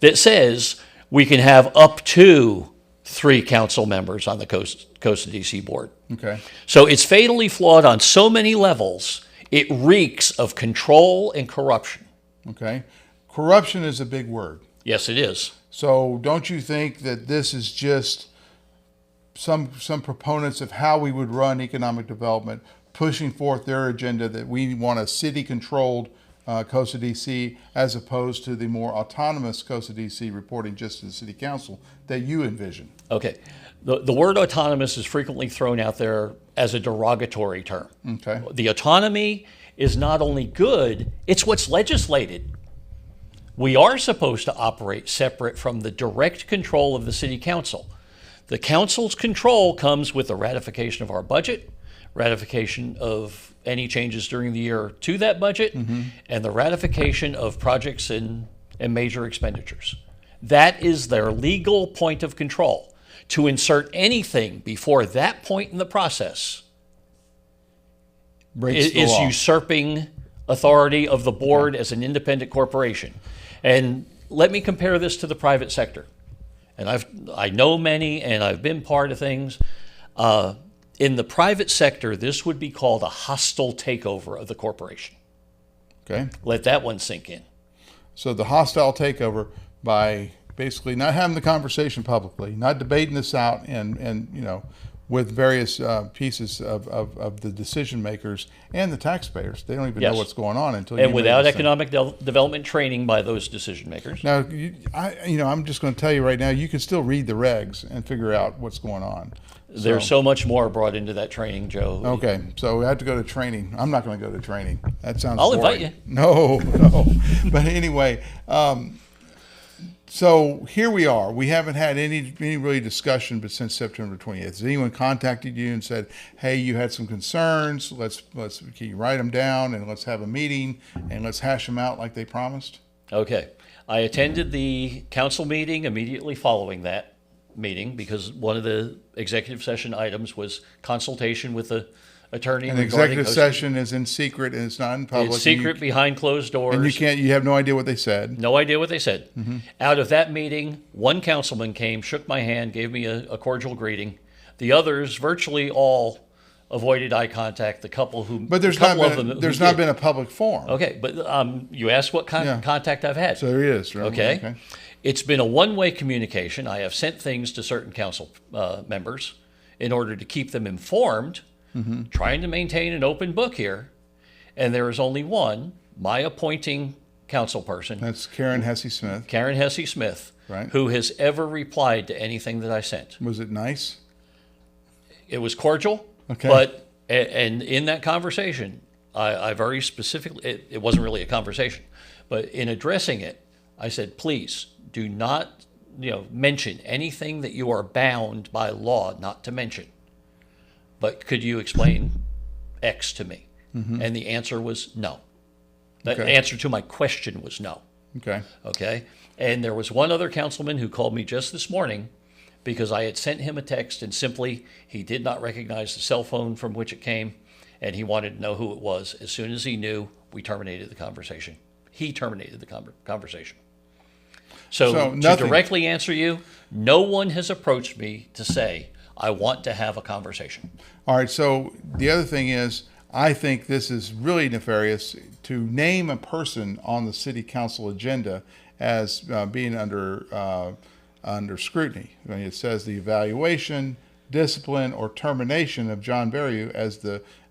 that says we can have up to 3 council members on the COSA DC board. Okay. So it's fatally flawed on so many levels, it reeks of control and corruption. Okay. Corruption is a big word. Yes, it is. So don't you think that this is just some proponents of how we would run economic development pushing forth their agenda that we want a city-controlled COSA DC as opposed to the more autonomous COSA DC reporting just to the city council that you envision? Okay. The word autonomous is frequently thrown out there as a derogatory term. Okay. The autonomy is not only good, it's what's legislated. We are supposed to operate separate from the direct control of the city council. The council's control comes with the ratification of our budget, ratification of any changes during the year to that budget, and the ratification of projects and major expenditures. That is their legal point of control. To insert anything before that point in the process is usurping authority of the board as an independent corporation. And let me compare this to the private sector. And I know many, and I've been part of things. In the private sector, this would be called a hostile takeover of the corporation. Okay. Let that one sink in. So the hostile takeover by basically not having the conversation publicly, not debating this out and you know, with various pieces of the decision makers and the taxpayers. They don't even know what's going on until and without economic development training by those decision makers. Now, I'm just going to tell you right now, you can still read the regs and figure out what's going on. There's so much more brought into that training, Joe. Okay, so we have to go to training. I'm not going to go to training. That sounds I'll boring. invite you. No. But anyway, so here we are. We haven't had any really discussion but since September 20th. Has anyone contacted you and said, hey, you had some concerns, can you write them down and let's have a meeting and let's hash them out like they promised? Okay. I attended the council meeting immediately following that meeting because one of the executive session items was consultation with the attorney. And the executive session is in secret and it's not in public. It's secret behind closed doors. And you have no idea what they said. No idea what they said. Out of that meeting, one councilman came, shook my hand, gave me a cordial greeting. The others virtually all avoided eye contact. But there's not been a public forum. Okay, but you asked what contact I've had. So there is, right? Okay. It's been a one-way communication. I have sent things to certain council members in order to keep them informed, trying to maintain an open book here. And there is only one, my appointing council person. That's Karen Hesse Smith. Karen Hesse Smith, right, who has ever replied to anything that I sent. Was it nice? It was cordial, okay. But and in that conversation, I very specifically, it wasn't really a conversation, but in addressing it, I said, please do not mention anything that you are bound by law not to mention. But could you explain X to me? And the answer was no. The answer to my question was no. Okay. And there was one other councilman who called me just this morning because I had sent him a text and simply he did not recognize the cell phone from which it came and he wanted to know who it was. As soon as he knew, we terminated the conversation. He terminated the conversation. So to directly answer you, no one has approached me to say, I want to have a conversation. All right, so the other thing is, I think this is really nefarious to name a person on the city council agenda as being under scrutiny. I mean, it says the evaluation, discipline, or termination of John Bariou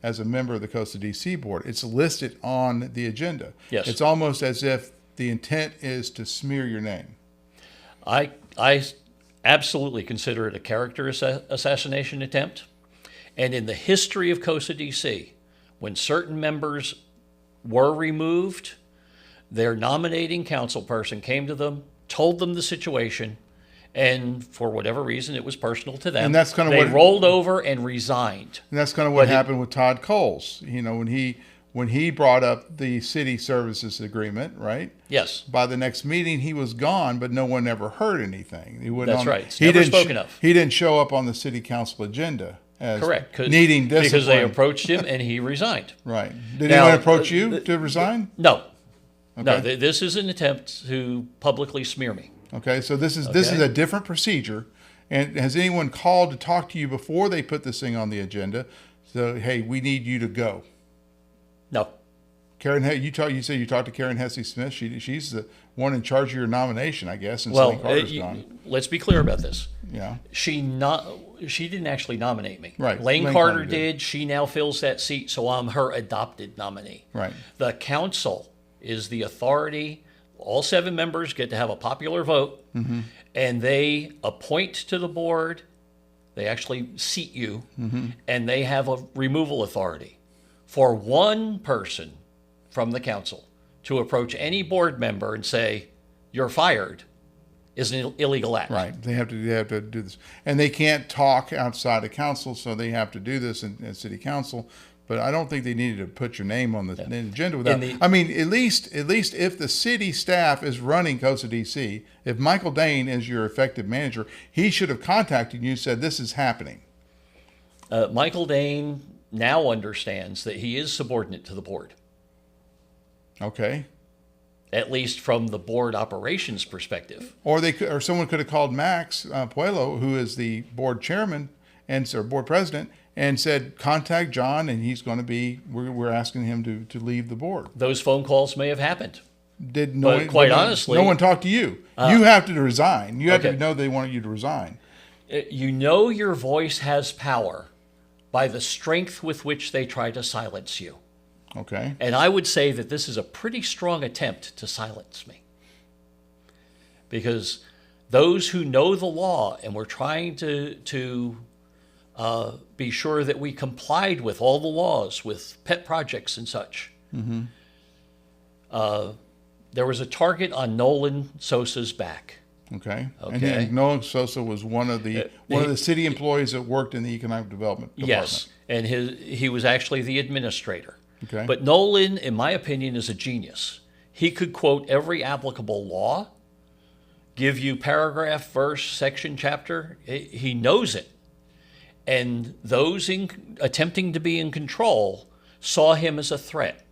as a member of the COSA DC board. It's listed on the agenda. Yes. It's almost as if the intent is to smear your name. I absolutely consider it a character assassination attempt. And in the history of COSA DC, when certain members were removed, their nominating council person came to them, told them the situation, and for whatever reason, it was personal to them. And that's kind of they what rolled over and resigned. And that's kind of what happened with Todd Coles. You know, when he brought up the city services agreement, right? Yes. By the next meeting, he was gone, but no one ever heard anything. That's right. It's never spoken of. He didn't show up on the city council agenda as correct, needing discipline. Because they approached him and he resigned. Right. Did anyone approach you to resign? No. Okay. No, this is an attempt to publicly smear me. Okay, so this is a different procedure. And has anyone called to talk to you before they put this thing on the agenda? So, hey, we need you to go. No. Karen, you say you talked to Karen Hesse Smith. She's the one in charge of your nomination, I guess. And well, Carter's gone. Let's be clear about this. Yeah. She didn't actually nominate me. Right. Lane Carter did. She now fills that seat, so I'm her adopted nominee. Right. The council is the authority. All 7 members get to have a popular vote, and they appoint to the board. They actually seat you, and they have a removal authority. For one person from the council to approach any board member and say, "You're fired," is an illegal act. Right. They have to do this. And they can't talk outside of council, so they have to do this in city council. But I don't think they needed to put your name on the agenda without. I mean, at least if the city staff is running COSA DC, if Michael Dane is your effective manager, he should have contacted you and said, this is happening. Michael Dane now understands that he is subordinate to the board. Okay. At least from the board operations perspective. Or someone could have called Max Puello, who is the board chairman or board president, and said, contact John, and he's going to be, we're asking him to leave the board. Those phone calls may have happened. Honestly, no one talked to you. You have to resign. You have to know they wanted you to resign. You know your voice has power by the strength with which they try to silence you. Okay. And I would say that this is a pretty strong attempt to silence me. Because those who know the law and were trying to be sure that we complied with all the laws, with pet projects and such. There was a target on Nolan Sosa's back. Okay. And Nolan Sosa was one of the city employees that worked in the economic development department. Yes, and he was actually the administrator. Okay. But Nolan, in my opinion, is a genius. He could quote every applicable law, give you paragraph, verse, section, chapter. He knows it. And those attempting to be in control saw him as a threat.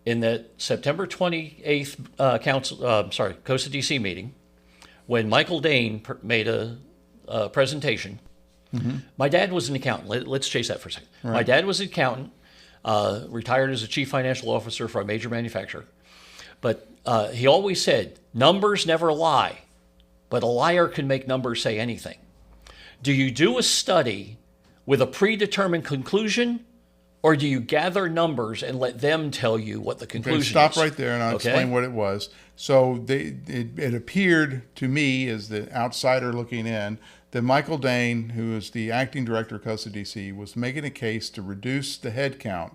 In that September 28th COSA DC meeting, when Michael Dane made a presentation, my dad was an accountant. Let's chase that for a second. Right. My dad was an accountant, retired as a chief financial officer for a major manufacturer. But he always said, numbers never lie, but a liar can make numbers say anything. Do you do a study with a predetermined conclusion, or do you gather numbers and let them tell you what the conclusion is? Stop right there, and I'll explain what it was. So it appeared to me, as the outsider looking in, that Michael Dane, who is the acting director of COSA DC, was making a case to reduce the head count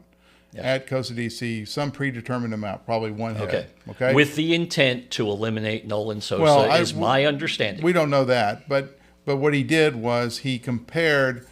at COSA DC, some predetermined amount, probably one head. Okay. With the intent to eliminate Nolan Sosa, is my understanding. We don't know that, but what he did was he compared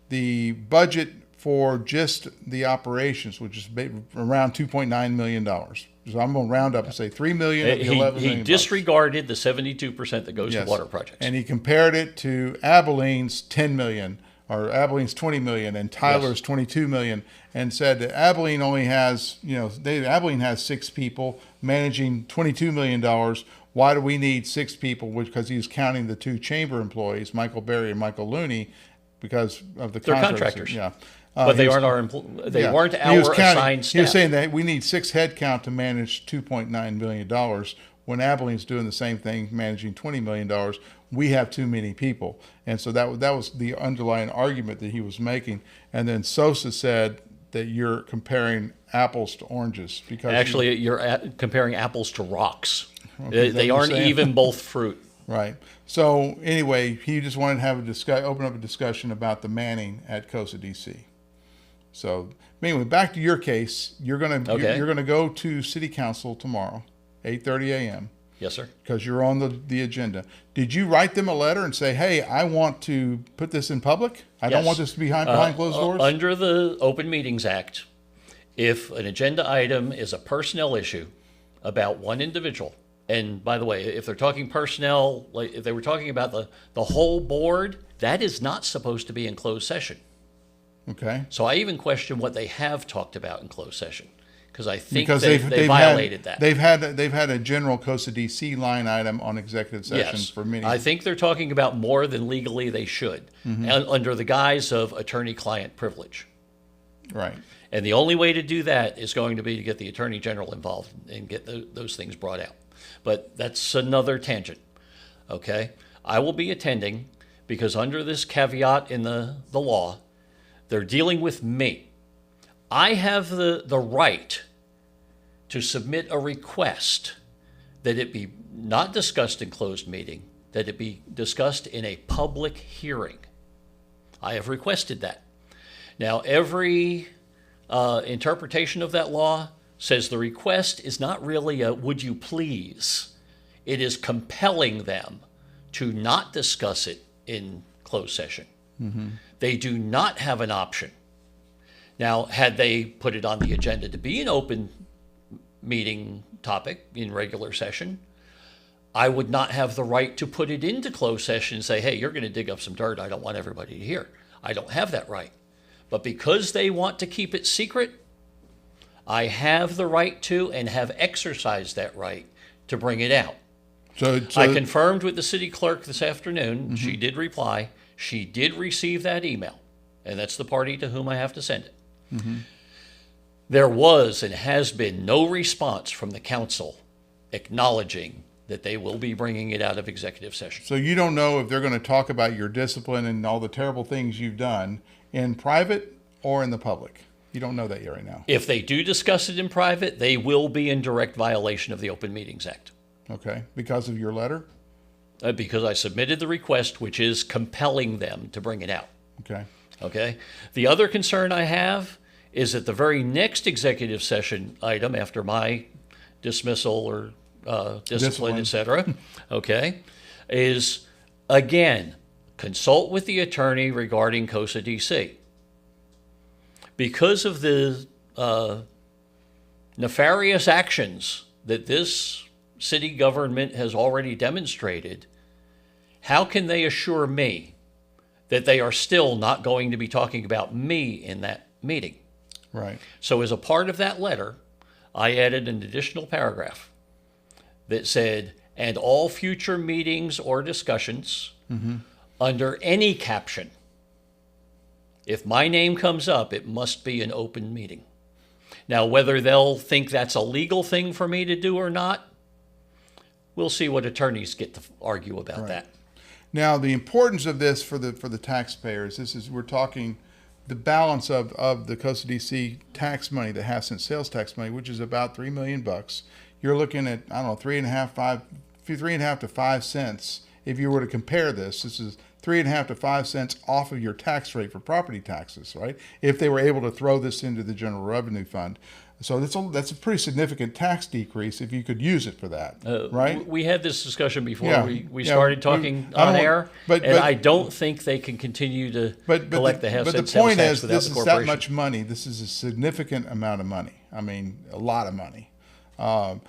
the budget for just the operations, which is around $2.9 million. So I'm going to round up and say $3 million of the $11 million. He disregarded the 72% that goes to water projects. And he compared it to Abilene's $10 million, or Abilene's $20 million, and Tyler's $22 million, and said that Abilene only has, Abilene has 6 people managing $22 million. Why do we need 6 people? Because he was counting the 2 chamber employees, Michael Berry and Michael Looney, because of the contractors. Yeah. But they aren't our they weren't our assigned staff. He was saying that we need 6 head count to manage $2.9 million. When Abilene's doing the same thing, managing $20 million, we have too many people. And so that was the underlying argument that he was making. And then Sosa said, that you're comparing apples to oranges because Actually, you're comparing apples to rocks. Okay, is that They what you're aren't saying? even both fruit. right. So anyway, he just wanted to have open up a discussion about the manning at COSA DC. So anyway, back to your case. You're gonna go to City Council tomorrow, 8:30 a.m. Yes, sir. because you're on the agenda. Did you write them a letter and say, "Hey, I want to put this in public. I don't Yes. want this behind closed doors"? Under the Open Meetings Act, if an agenda item is a personnel issue about one individual, and by the way, if they're talking personnel, like if they were talking about the whole board, that is not supposed to be in closed session. Okay. So I even question what they have talked about in closed session, because I think Because they violated that. They've had a general COSA DC line item on executive sessions Yes, for many. I think they're talking about more than legally they should, under the guise of attorney-client privilege. Right. And the only way to do that is going to be to get the Attorney General involved and get those things brought out. But that's another tangent, okay? I will be attending because under this caveat in the law, they're dealing with me. I have the right to submit a request that it be not discussed in closed meeting, that it be discussed in a public hearing. I have requested that. Now, every interpretation of that law says the request is not really a would you please. It is compelling them to not discuss it in closed session. They do not have an option. Now, had they put it on the agenda to be an open meeting topic in regular session, I would not have the right to put it into closed session and say, hey, you're going to dig up some dirt I don't want everybody to hear. I don't have that right. But because they want to keep it secret, I have the right to and have exercised that right to bring it out. So I confirmed with the city clerk this afternoon. She did reply. She did receive that email, and that's the party to whom I have to send it. There was and has been no response from the council acknowledging that they will be bringing it out of executive session. So you don't know if they're going to talk about your discipline and all the terrible things you've done in private or in the public. You don't know that yet right now. If they do discuss it in private, they will be in direct violation of the Open Meetings Act. Okay. Because of your letter? Because I submitted the request, which is compelling them to bring it out. Okay. Okay. The other concern I have is that the very next executive session item after my dismissal or discipline, et cetera, okay, is again, consult with the attorney regarding COSA DC. Because of the nefarious actions that this city government has already demonstrated, how can they assure me that they are still not going to be talking about me in that meeting? Right. So as a part of that letter, I added an additional paragraph that said, and all future meetings or discussions under any caption, if my name comes up, it must be an open meeting. Now, whether they'll think that's a legal thing for me to do or not, we'll see what attorneys get to argue about that. Now, the importance of this for the taxpayers, we're talking the balance of the COSA DC tax money, the half-cent sales tax money, which is about $3 million. You're looking at, I don't know, 3.5 to 5 cents. If you were to compare this is 3.5 to 5 cents off of your tax rate for property taxes, right? If they were able to throw this into the general revenue fund. So that's a pretty significant tax decrease if you could use it for that, right? We had this discussion before Yeah. we Yeah. started talking on air, but I don't think they can continue to collect the half-cent But the sales point tax is, without this the is corporation. that much money. This is a significant amount of money. I mean, a lot of money. For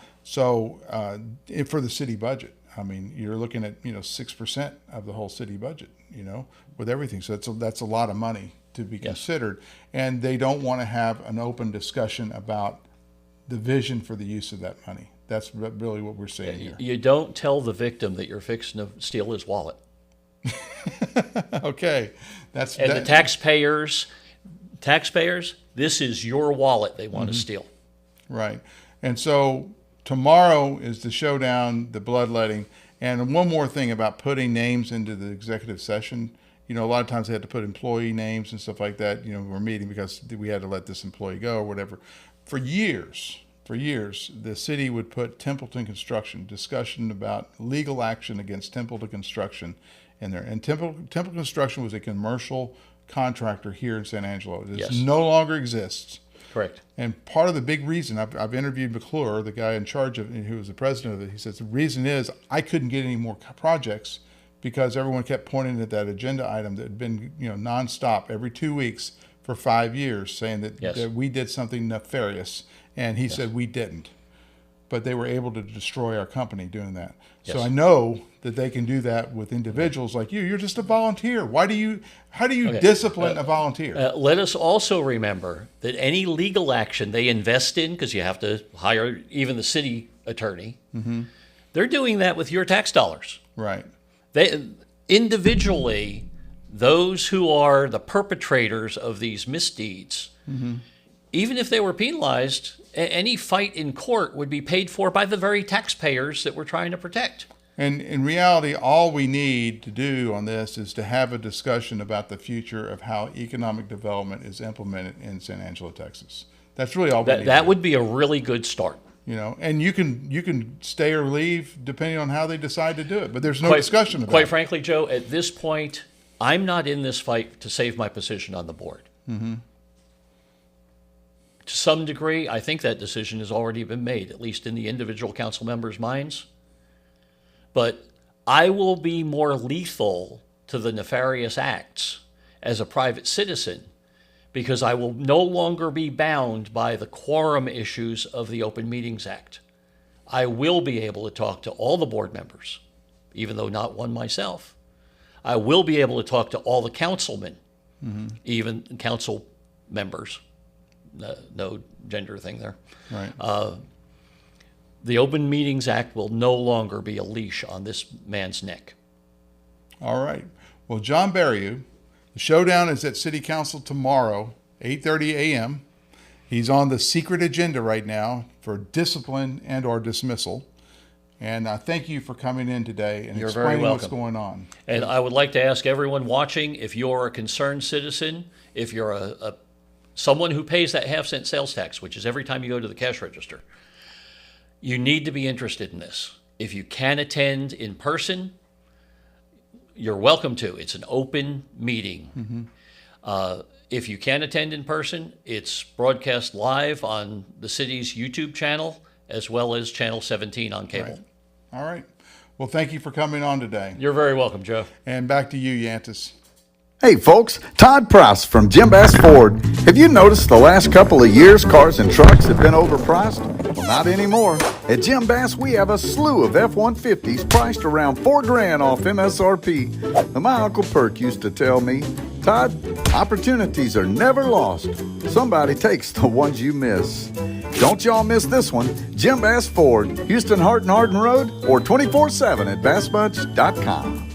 the city budget, I mean, you're looking at 6% of the whole city budget, with everything. So that's a lot of money to be considered, and they don't want to have an open discussion about the vision for the use of that money. That's really what we're saying here. You don't tell the victim that you're fixing to steal his wallet. Okay, The taxpayers, this is your wallet they want to steal. Right. And so tomorrow is the showdown, the bloodletting, And one more thing about putting names into the executive session. A lot of times they had to put employee names and stuff like that. We're meeting because we had to let this employee go or whatever. For years, the city would put Templeton Construction, discussion about legal action against Templeton Construction in there. And Templeton Construction was a commercial contractor here in San Angelo. It no longer exists. Correct. And part of the big reason, I've interviewed McClure, the guy in charge of, who was the president of it. He says the reason is I couldn't get any more projects because everyone kept pointing at that agenda item that had been, nonstop every 2 weeks for 5 years, saying that we did something nefarious. And he said we didn't, but they were able to destroy our company doing that. Yes. So I know that they can do that with individuals like you. You're just a volunteer. How do you discipline a volunteer? Let us also remember that any legal action they invest in, because you have to hire even the city attorney, they're doing that with your tax dollars. Right. They individually, those who are the perpetrators of these misdeeds, even if they were penalized, any fight in court would be paid for by the very taxpayers that we're trying to protect. And in reality, all we need to do on this is to have a discussion about the future of how economic development is implemented in San Angelo, Texas. That's really all we need. That would be a really good start. And you can stay or leave depending on how they decide to do it. But there's no discussion about it. Quite frankly, Joe, at this point, I'm not in this fight to save my position on the board. To some degree, I think that decision has already been made, at least in the individual council members' minds. But I will be more lethal to the nefarious acts as a private citizen because I will no longer be bound by the quorum issues of the Open Meetings Act. I will be able to talk to all the board members, even though not one myself. I will be able to talk to all the councilmen, even council members. No gender thing there. Right. The Open Meetings Act will no longer be a leash on this man's neck. All right. Well, John Bariou, the showdown is at City Council tomorrow, 8:30 a.m. He's on the secret agenda right now for discipline and or dismissal. And I thank you for coming in today and explaining what's going on. And I would like to ask everyone watching, if you're a concerned citizen, if you're someone who pays that half-cent sales tax, which is every time you go to the cash register, you need to be interested in this. If you can attend in person, you're welcome to. It's an open meeting. If you can attend in person, it's broadcast live on the city's YouTube channel, as well as Channel 17 on cable. Right. All right. Well, thank you for coming on today. You're very welcome, Joe. And back to you, Yantis. Hey folks, Todd Price from Jim Bass Ford. Have you noticed the last couple of years cars and trucks have been overpriced? Well, not anymore. At Jim Bass, we have a slew of F-150s priced around $4,000 off MSRP. And my Uncle Perk used to tell me, Todd, opportunities are never lost. Somebody takes the ones you miss. Don't y'all miss this one. Jim Bass Ford, Houston Hart and Hardin Road, or 24/7 at bassbunch.com.